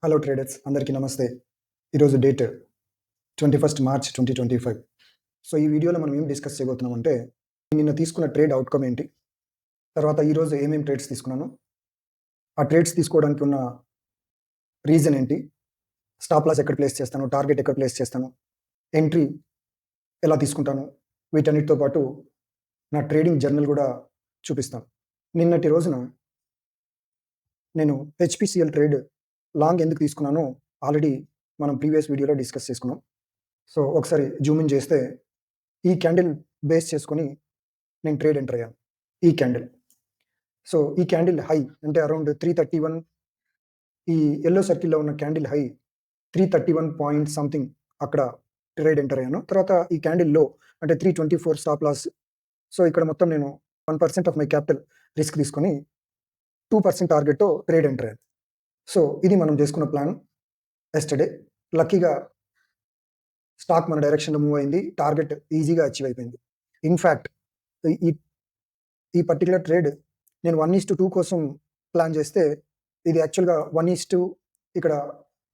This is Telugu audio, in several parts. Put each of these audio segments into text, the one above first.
హలో ట్రేడర్స్ అందరికీ నమస్తే. ఈరోజు డేట్ 21 మార్చ్ 2025. సో, ఈ వీడియోలో మనం ఏం డిస్కస్ చేయబోతున్నామంటే, నిన్న తీసుకున్న ట్రేడ్ అవుట్‌కమ్ ఏంటి? తర్వాత ఈరోజు ఏమేం ట్రేడ్స్ తీసుకున్నాను? ఆ ట్రేడ్స్ తీసుకోవడానికి ఉన్న రీజన్ ఏంటి? స్టాప్ లాస్ ఎక్కడ ప్లేస్ చేస్తాను? టార్గెట్ ఎక్కడ ప్లేస్ చేస్తాను? ఎంట్రీ ఎలా తీసుకుంటాను? వీటన్నిటితో పాటు నా ట్రేడింగ్ జర్నల్ గూడా చూపిస్తాను. నిన్నటి రోజున నేను హెచ్‌పిసిఎల్ ట్రేడ్ లాంగ్ ఎందుకు తీసుకున్నానో ఆల్రెడీ మనం ప్రీవియస్ వీడియోలో డిస్కస్ చేసుకున్నాం. సో, ఒకసారి జూమ్ ఇన్ చేస్తే ఈ క్యాండిల్ బేస్ చేసుకొని నేను ట్రేడ్ ఎంటర్ అయ్యాను. ఈ క్యాండిల్. సో, ఈ క్యాండిల్ హై అంటే అరౌండ్ 331, ఈ యెల్లో సర్కిల్‌లో ఉన్న క్యాండిల్ హై 331 పాయింట్ సంథింగ్ అక్కడ ట్రేడ్ ఎంటర్ అయ్యాను. తర్వాత ఈ క్యాండిల్ లో అంటే 324 స్టాప్ లాస్. సో, ఇక్కడ మొత్తం నేను 1% ఆఫ్ మై క్యాపిటల్ రిస్క్ తీసుకొని 2% టార్గెట్‌తో ట్రేడ్ ఎంటర్ అయ్యాను. సో, ఇది మనం చేసుకున్న ప్లాన్ యెస్టర్‌డే. లక్కీగా స్టాక్ మన డైరెక్షన్‌లో మూవ్ అయింది. టార్గెట్ ఈజీగా అచీవ్ అయిపోయింది. ఇన్‌ఫాక్ట్ ఈ ఈ పర్టిక్యులర్ ట్రేడ్ నేను 1:2 కోసం ప్లాన్ చేస్తే, ఇది యాక్చువల్‌గా 1:, ఇక్కడ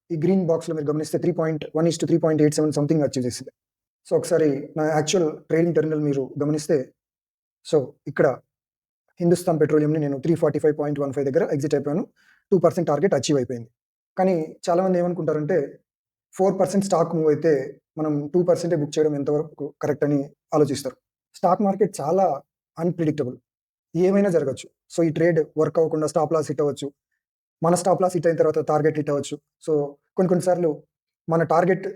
ఈ గ్రీన్ బాక్స్‌లో మీరు గమనిస్తే 1:3.87 సంథింగ్ అచీవ్ చేసింది. సో, ఒకసారి నా యాక్చువల్ ట్రేడింగ్ టెర్మినల్ మీరు గమనిస్తే, సో, ఇక్కడ హిందుస్థాన్ పెట్రోలియంని నేను 345.15 దగ్గర ఎగ్జిట్ అయిపోయాను. 2% టార్గెట్ అచీవ్ అయిపోయింది. కానీ చాలామంది ఏమనుకుంటారంటే 4% స్టాక్ మూవ్ అయితే మనం 2% బుక్ చేయడం ఎంతవరకు కరెక్ట్ అని ఆలోచిస్తారు. స్టాక్ మార్కెట్ చాలా అన్‌ప్రెడిక్టబుల్. ఏమైనా జరగొచ్చు. సో, ఈ ట్రేడ్ వర్క్ అవ్వకుండా స్టాప్ లాస్ హిట్ అవ్వచ్చు. మన స్టాప్ లాస్ హిట్ అయిన తర్వాత టార్గెట్ హిట్ అవ్వచ్చు. సో, కొన్ని సార్లు మన టార్గెట్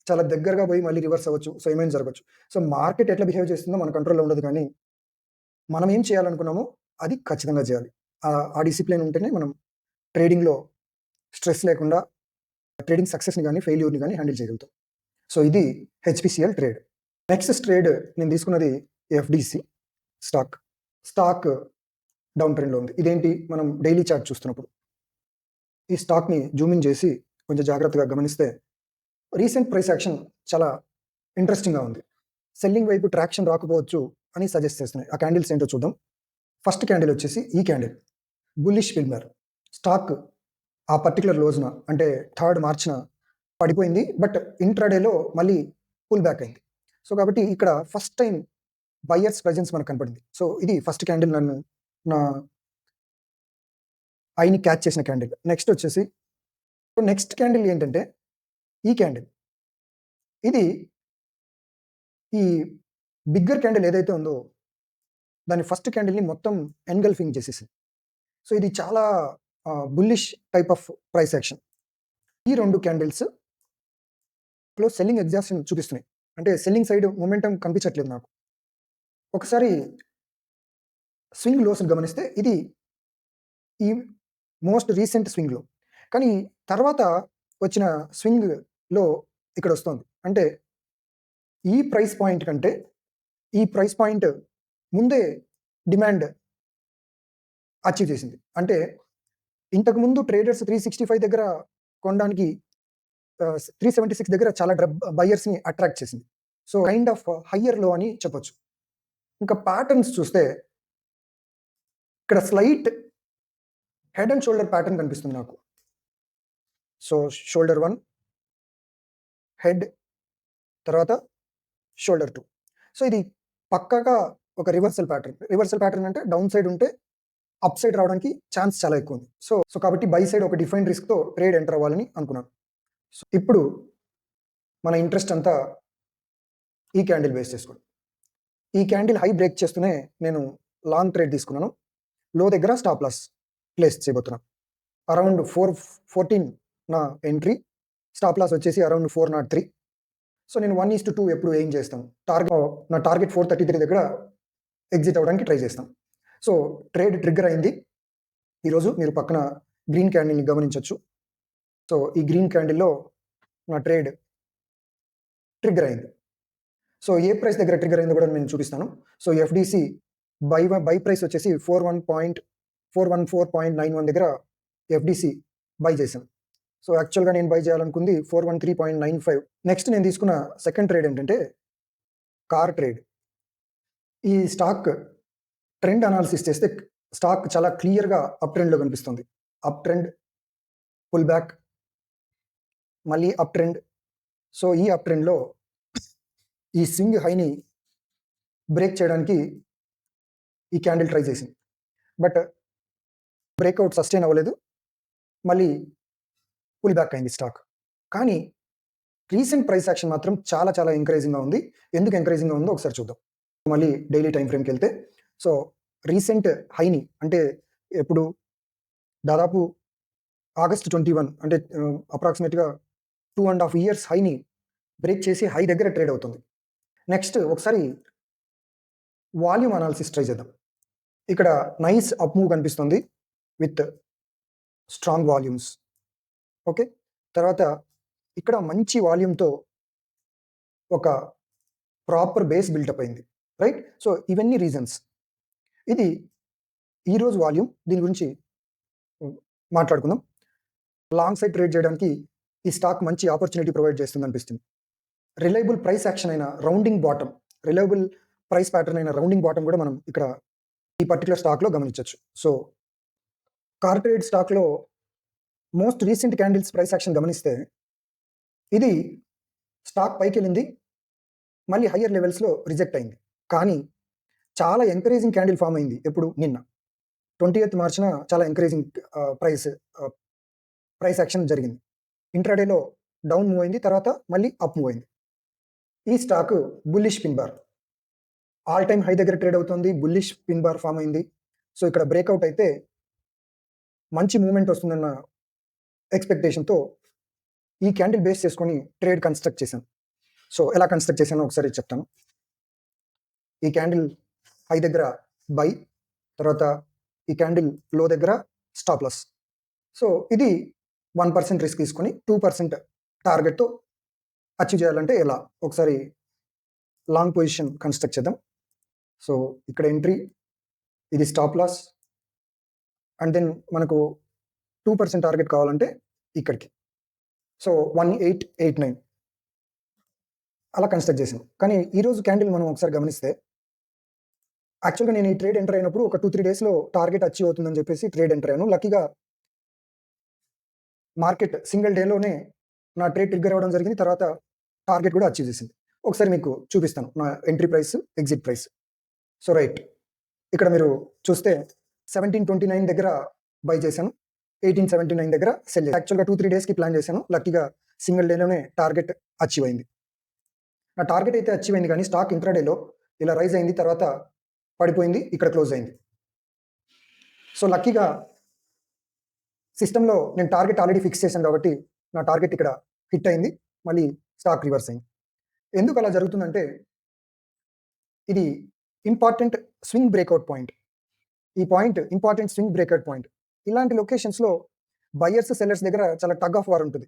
చాలా దగ్గరగా పోయి మళ్ళీ రివర్స్ అవ్వచ్చు. సో, ఏమైనా జరగొచ్చు. సో, మార్కెట్ ఎట్లా బిహేవ్ చేస్తుందో మన కంట్రోల్‌లో ఉండదు కానీ, మనం ఏం చేయాలనుకున్నామో అది ఖచ్చితంగా చేయాలి. ఆ డిసిప్లిన్ ఉంటేనే మనం ట్రేడింగ్‌లో స్ట్రెస్ లేకుండా ట్రేడింగ్ సక్సెస్‌ని గాని, ఫెయిల్యూర్‌ని గాని హ్యాండిల్ చేయగలుగుతాం. సో, ఇది హెచ్‌పిసిఎల్ ట్రేడ్. నెక్స్ట్ ట్రేడ్ నేను తీసుకున్నది ఎఫ్‌డిసి స్టాక్. స్టాక్ డౌన్ ట్రెండ్‌లో ఉంది. ఇదేంటి మనం డైలీ చార్ట్ చూస్తున్నప్పుడు. ఈ స్టాక్‌ని జూమ్ ఇన్ చేసి కొంచెం జాగ్రత్తగా గమనిస్తే రీసెంట్ ప్రైస్ యాక్షన్ చాలా ఇంట్రెస్టింగ్‌గా ఉంది. సెల్లింగ్ వైపు ట్రాక్షన్ రాకపోవచ్చు అని సజెస్ట్ చేస్తున్నాయి. ఆ క్యాండిల్స్ ఏంటో చూద్దాం. ఫస్ట్ క్యాండిల్ వచ్చేసి ఈ క్యాండిల్. బుల్లిష్ ఫిల్మర్. స్టాక్ ఆ పర్టిక్యులర్ రోజున అంటే 3 మార్చ్‌న పడిపోయింది. బట్ ఇంట్రాడేలో మళ్ళీ పుల్ బ్యాక్ అయింది. సో, కాబట్టి ఇక్కడ ఫస్ట్ టైమ్ బయర్స్ ప్రెజెన్స్ మనకు కనపడింది. సో, ఇది ఫస్ట్ క్యాండిల్ నా ఐని క్యాచ్ చేసిన క్యాండిల్. నెక్స్ట్ వచ్చేసి నెక్స్ట్ క్యాండిల్ ఏంటంటే ఈ క్యాండిల్. ఇది ఈ బిగ్గర్ క్యాండిల్ ఏదైతే ఉందో దాని ఫస్ట్ క్యాండిల్‌ని మొత్తం ఎన్‌గల్ఫింగ్ చేసేసింది. సో, ఇది చాలా bullish type of price action. ఈ 2 క్యాండిల్స్‌లో సెల్లింగ్ ఎగ్జాస్షన్ చూపిస్తున్నాయి. అంటే సెల్లింగ్ సైడ్ మొమెంటం కనిపించట్లేదు నాకు. ఒకసారి స్వింగ్ లోస్‌ని గమనిస్తే ఇది ఈ మోస్ట్ రీసెంట్ స్వింగ్‌లో. కానీ తర్వాత వచ్చిన స్వింగ్‌లో ఇక్కడొస్తోంది. అంటే ఈ ప్రైస్ పాయింట్ కంటే ఈ ప్రైస్ పాయింట్ ముందే డిమాండ్ అచీవ్ చేసింది. అంటే ఇంతకుముందు ట్రేడర్స్ 365 దగ్గర కొనడానికి 376 దగ్గర చాలా బయర్స్‌ని అట్రాక్ట్ చేసింది. సో, కైండ్ ఆఫ్ హయ్యర్ లో అని చెప్పొచ్చు. ఇంకా ప్యాటర్న్స్ చూస్తే ఇక్కడ slight head and shoulder pattern కనిపిస్తుంది నాకు. సో, షోల్డర్ 1, హెడ్, తర్వాత షోల్డర్ 2. సో, ఇది పక్కాగా ఒక రివర్సల్ ప్యాటర్న్. రివర్సల్ ప్యాటర్న్ అంటే డౌన్ సైడ్ ఉంటే అప్ సైడ్ రావడానికి ఛాన్స్ చాలా ఎక్కువ ఉంది. సో, కాబట్టి బై సైడ్ ఒక డిఫైన్డ్ రిస్క్‌తో ట్రేడ్ ఎంటర్ అవ్వాలని అనుకున్నాను. సో, ఇప్పుడు మన ఇంట్రెస్ట్ అంతా ఈ క్యాండిల్ బేస్ చేసుకోండి. ఈ క్యాండిల్ హై బ్రేక్ చేస్తూనే నేను లాంగ్ ట్రేడ్ తీసుకున్నాను. లో దగ్గర స్టాప్ లాస్ ప్లేస్ చేయబోతున్నాను. అరౌండ్ 414 నా ఎంట్రీ. స్టాప్ లాస్ వచ్చేసి అరౌండ్ 403. సో, నేను 1:2 ఎప్పుడు ఎయిమ్ చేస్తాను. నా టార్గెట్ 433 దగ్గర ఎగ్జిట్ అవ్వడానికి ట్రై చేస్తాను. సో, ట్రేడ్ ట్రిగ్గర్ అయింది. ఈరోజు మీరు పక్కన గ్రీన్ క్యాండిల్‌ని గమనించొచ్చు. సో, ఈ గ్రీన్ క్యాండిల్‌లో నా ట్రేడ్ ట్రిగ్గర్ అయింది. సో, ఏ ప్రైస్ దగ్గర ట్రిగ్గర్ అయిందో కూడా నేను చూపిస్తాను. సో, ఎఫ్‌డిసి బై ప్రైస్ వచ్చేసి 414.91 దగ్గర ఎఫ్‌డిసి బై చేశాను. సో, యాక్చువల్‌గా నేను బై చేయాలనుకుంది 413.95. నెక్స్ట్ నేను తీసుకున్న సెకండ్ ట్రేడ్ ఏంటంటే కార్ ట్రేడ్. ఈ స్టాక్ ట్రెండ్ అనాలిసిస్ చేస్తే స్టాక్ చాలా క్లియర్‌గా అప్ ట్రెండ్‌లో కనిపిస్తుంది. అప్ ట్రెండ్ పుల్ బ్యాక్, మళ్ళీ అప్ ట్రెండ్. సో ఈ అప్ ట్రెండ్లో ఈ స్వింగ్ హైని బ్రేక్ చేయడానికి ఈ క్యాండిల్ ట్రై చేసింది, బట్ బ్రేక్అవుట్ సస్టైన్ అవ్వలేదు, మళ్ళీ పుల్ బ్యాక్ అయింది స్టాక్. కానీ రీసెంట్ ప్రైస్ యాక్షన్ మాత్రం చాలా చాలా ఎంకరేజింగ్గా ఉంది. ఎందుకు ఎంకరేజింగ్గా ఉందో ఒకసారి చూద్దాం. మళ్ళీ డైలీ టైం ఫ్రేమ్కి వెళ్తే, సో రీసెంట్ హైని అంటే ఎప్పుడు దాదాపు ఆగస్ట్ 21 అంటే అప్రాక్సిమేట్గా 2.5 years హైని బ్రేక్ చేసి హై దగ్గర ట్రేడ్ అవుతుంది. నెక్స్ట్ ఒకసారి వాల్యూమ్ అనాలిసిస్ ట్రై చేద్దాం. ఇక్కడ నైస్ అప్ మూవ్ కనిపిస్తుంది విత్ స్ట్రాంగ్ వాల్యూమ్స్. ఓకే, తర్వాత ఇక్కడ మంచి వాల్యూమ్తో ఒక ప్రాపర్ బేస్ బిల్డప్ అయింది, రైట్? సో ఇవన్నీ రీజన్స్. ఇది ఈరోజు వాల్యూమ్, దీని గురించి మాట్లాడుకుందాం. లాంగ్ సైడ్ ట్రేడ్ చేయడానికి ఈ స్టాక్ మంచి ఆపర్చునిటీ ప్రొవైడ్ చేస్తుంది అనిపిస్తుంది. రిలయబుల్ ప్రైస్ యాక్షన్ అయిన rounding bottom, reliable price pattern అయిన రౌండింగ్ బాటమ్ కూడా మనం ఇక్కడ ఈ పర్టికులర్ స్టాక్లో గమనించవచ్చు. సో కార్పొరేట్ స్టాక్లో most recent candles price action గమనిస్తే ఇది స్టాక్ పైకి వెళ్ళింది, మళ్ళీ హయ్యర్ లెవెల్స్లో రిజెక్ట్ అయింది. కానీ చాలా ఎంకరేజింగ్ క్యాండిల్ ఫామ్ అయింది ఎప్పుడు, నిన్న 20th మార్చిన చాలా ఎంకరేజింగ్ ప్రైస్ యాక్షన్ జరిగింది. ఇంట్రాడేలో డౌన్ మూవ్ అయింది, తర్వాత మళ్ళీ అప్ మూవ్ అయింది. ఈ stock bullish pin bar, all time high దగ్గర ట్రేడ్ అవుతుంది, బుల్లిష్ పిన్ బార్ ఫామ్ అయింది. సో ఇక్కడ బ్రేక్అవుట్ అయితే మంచి మూవ్మెంట్ వస్తుందన్న ఎక్స్పెక్టేషన్తో ఈ క్యాండిల్ బేస్ చేసుకొని ట్రేడ్ కన్స్ట్రక్ట్ చేశాను. సో ఎలా కన్స్ట్రక్ట్ చేశానో ఒకసారి చెప్తాను. ఈ క్యాండిల్ హై దగ్గర బై, తర్వాత ఈ క్యాండిల్ లో దగ్గర స్టాప్ లాస్. సో ఇది 1% రిస్క్ తీసుకొని 2% టార్గెట్తో అచీవ్ చేయాలంటే ఎలా, ఒకసారి లాంగ్ పొజిషన్ కన్స్ట్రక్ట్ చేద్దాం. సో ఇక్కడ ఎంట్రీ, ఇది స్టాప్ లాస్, అండ్ దెన్ మనకు 2% టార్గెట్ కావాలంటే ఇక్కడికి. సో 1889 అలా కన్స్ట్రక్ట్ చేసాం. కానీ ఈరోజు క్యాండిల్ మనం ఒకసారి గమనిస్తే, యాక్చువల్గా నేను ఈ ట్రేడ్ ఎంటర్ అయినప్పుడు ఒక 2-3 డేస్లో టార్గెట్ అచీవ్ అవుతుందని చెప్పేసి ట్రేడ్ ఎంటర్ అయ్యాను. లక్కీగా మార్కెట్ సింగిల్ డేలోనే నా ట్రేడ్ ట్రిగ్గర్ అవ్వడం జరిగింది, తర్వాత టార్గెట్ కూడా అచీవ్ చేసింది. ఒకసారి మీకు చూపిస్తాను నా entry price, exit price. So right, ఇక్కడ మీరు చూస్తే 1729 దగ్గర బై చేశాను, 1879 దగ్గర సెల్ చేశాను. యాక్చువల్గా 2-3 డేస్కి ప్లాన్ చేశాను, లక్కీగా సింగిల్ డేలోనే టార్గెట్ అచీవ్ అయింది. నా టార్గెట్ అయితే అచీవ్ అయింది, కానీ స్టాక్ ఇంట్రాడేలో ఇలా రైజ్ అయింది, తర్వాత పడిపోయింది, ఇక్కడ క్లోజ్ అయింది. సో లక్కీగా సిస్టంలో నేను టార్గెట్ ఆల్రెడీ ఫిక్స్ చేశాను కాబట్టి నా టార్గెట్ ఇక్కడ హిట్ అయింది, మళ్ళీ స్టాక్ రివర్స్ అయింది. ఎందుకు అలా జరుగుతుందంటే, ఇది ఇంపార్టెంట్ స్వింగ్ బ్రేక్అవుట్ పాయింట్. ఈ point important swing breakout point. ఇలాంటి లొకేషన్స్లో బయర్స్ సెల్లర్స్ దగ్గర చాలా టగ్ ఆఫ్ వార్ ఉంటుంది,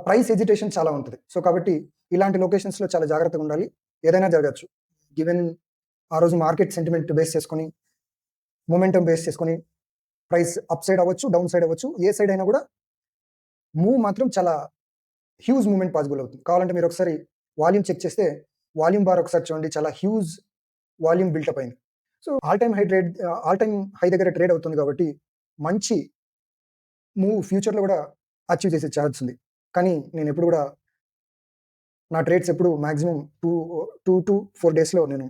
ప్రైస్ ఎజిటేషన్ చాలా ఉంటుంది. సో కాబట్టి ఇలాంటి లొకేషన్స్లో చాలా జాగ్రత్తగా ఉండాలి. ఏదైనా జరగచ్చు, గివెన్ ఆ రోజు మార్కెట్ సెంటిమెంట్ బేస్ చేసుకొని, మొమెంటం బేస్ చేసుకొని ప్రైస్ అప్ సైడ్ అవ్వచ్చు, డౌన్ సైడ్ అవ్వచ్చు, ఏ సైడ్ అయినా కూడా మూవ్ మాత్రం చాలా హ్యూజ్ మూవ్మెంట్ పాసిబుల్ అవుతుంది. కావాలంటే మీరు ఒకసారి వాల్యూమ్ చెక్ చేస్తే, వాల్యూమ్ బార్ ఒకసారి చూడండి, చాలా హ్యూజ్ వాల్యూమ్ బిల్టప్ అయింది. సో ఆల్ టైమ్ హై దగ్గర ట్రేడ్ అవుతుంది కాబట్టి మంచి మూవ్ ఫ్యూచర్లో కూడా అచీవ్ చేసే ఛాన్స్ ఉంది. కానీ నేను ఎప్పుడు కూడా నా ట్రేడ్స్ ఎప్పుడు మ్యాక్సిమం 2 to 4 డేస్లో నేను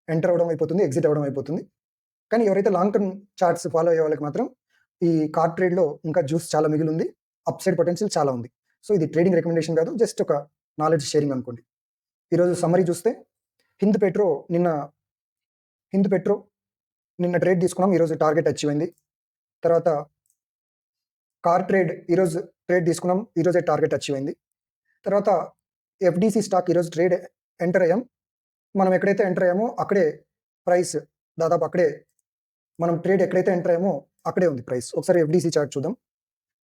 ఎంటర్ అవ్వడం అయిపోతుంది, ఎగ్జిట్ అవ్వడం అయిపోతుంది. కానీ ఎవరైతే లాంగ్ టర్మ్ చార్ట్స్ ఫాలో అయ్యే వాళ్ళకి మాత్రం ఈ కార్డ్ ట్రేడ్లో ఇంకా జ్యూస్ చాలా మిగిలి ఉంది, అప్ సైడ్ పొటెన్షియల్ చాలా ఉంది. సో ఇది ట్రేడింగ్ రికమెండేషన్ కాదు, జస్ట్ ఒక నాలెడ్జ్ షేరింగ్ అనుకోండి. ఈరోజు సమ్మరీ చూస్తే, హింద్ పెట్రో నిన్న ట్రేడ్ తీసుకున్నాం, ఈరోజు టార్గెట్ అచీవ్ అయింది. తర్వాత కార్ ట్రేడ్ ఈరోజు ట్రేడ్ తీసుకున్నాం, ఈరోజే టార్గెట్ అచీవ్ అయింది. తర్వాత ఎఫ్డిసి స్టాక్ ఈరోజు ట్రేడ్ ఎంటర్ అయ్యాం. మనం ఎక్కడైతే ఎంటర్ అయ్యామో అక్కడే ప్రైస్, దాదాపు అక్కడే మనం ట్రేడ్ ఎక్కడైతే ఎంటర్ అయ్యామో అక్కడే ఉంది ప్రైస్. ఒకసారి ఎఫ్డిసి చార్ట్ చూద్దాం.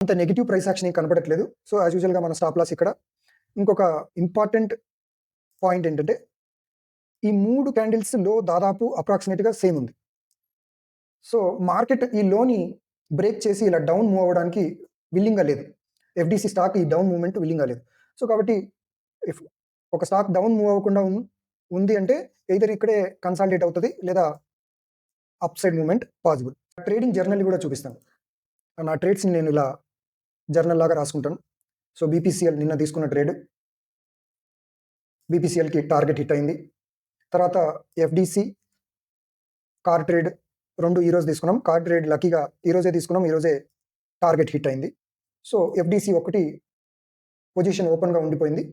అంత నెగిటివ్ ప్రైస్ యాక్షన్ కనపడట్లేదు. సో యాజ్ యూజువల్గా మన స్టాప్ లాస్ ఇక్కడ. ఇంకొక ఇంపార్టెంట్ పాయింట్ ఏంటంటే, ఈ 3 క్యాండిల్స్ లో దాదాపు అప్రాక్సిమేట్గా సేమ్ ఉంది. సో మార్కెట్ ఈ లోని బ్రేక్ చేసి ఇలా డౌన్ మూవ్ అవ్వడానికి విల్లింగ్గా లేదు. ఎఫ్డిసి స్టాక్ ఈ డౌన్ మూవ్మెంట్ విల్లింగ్గా లేదు. సో కాబట్టి ఒక స్టాక్ డౌన్ మూవ్ అవ్వకుండా ఉంది అంటే ఎయిదర్ ఇక్కడే కన్సాలిడేట్ అవుతుంది, లేదా up side movement possible. Trading journal కూడా చూపిస్తాను. నా ట్రేడ్స్‌ని నేను ఇలా జర్నల్ లాగా రాసుకుంటాను. సో, బీపీసీఎల్ నిన్న తీసుకున్న ట్రేడ్. బీపీసీఎల్‌కి టార్గెట్ హిట్ అయింది. తర్వాత ఎఫ్‌డీసీ, కార్ ట్రేడ్ 2 ఈరోజు తీసుకున్నాం. కార్ ట్రేడ్ లక్కీగా ఈరోజే తీసుకున్నాం. ఈరోజే టార్గెట్ హిట్ అయింది. సో, ఎఫ్‌డీసీ ఒకటి పొజిషన్ ఓపెన్‌గా ఉండిపోయింది.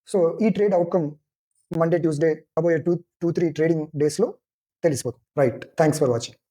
సో, ఈ ట్రేడ్ అవుట్‌కమ్ మండే, ట్యూస్‌డే రాబోయే 2, 3 ట్రేడింగ్ డేస్‌లో తెలిసిపోతుంది. రైట్. Thanks for watching.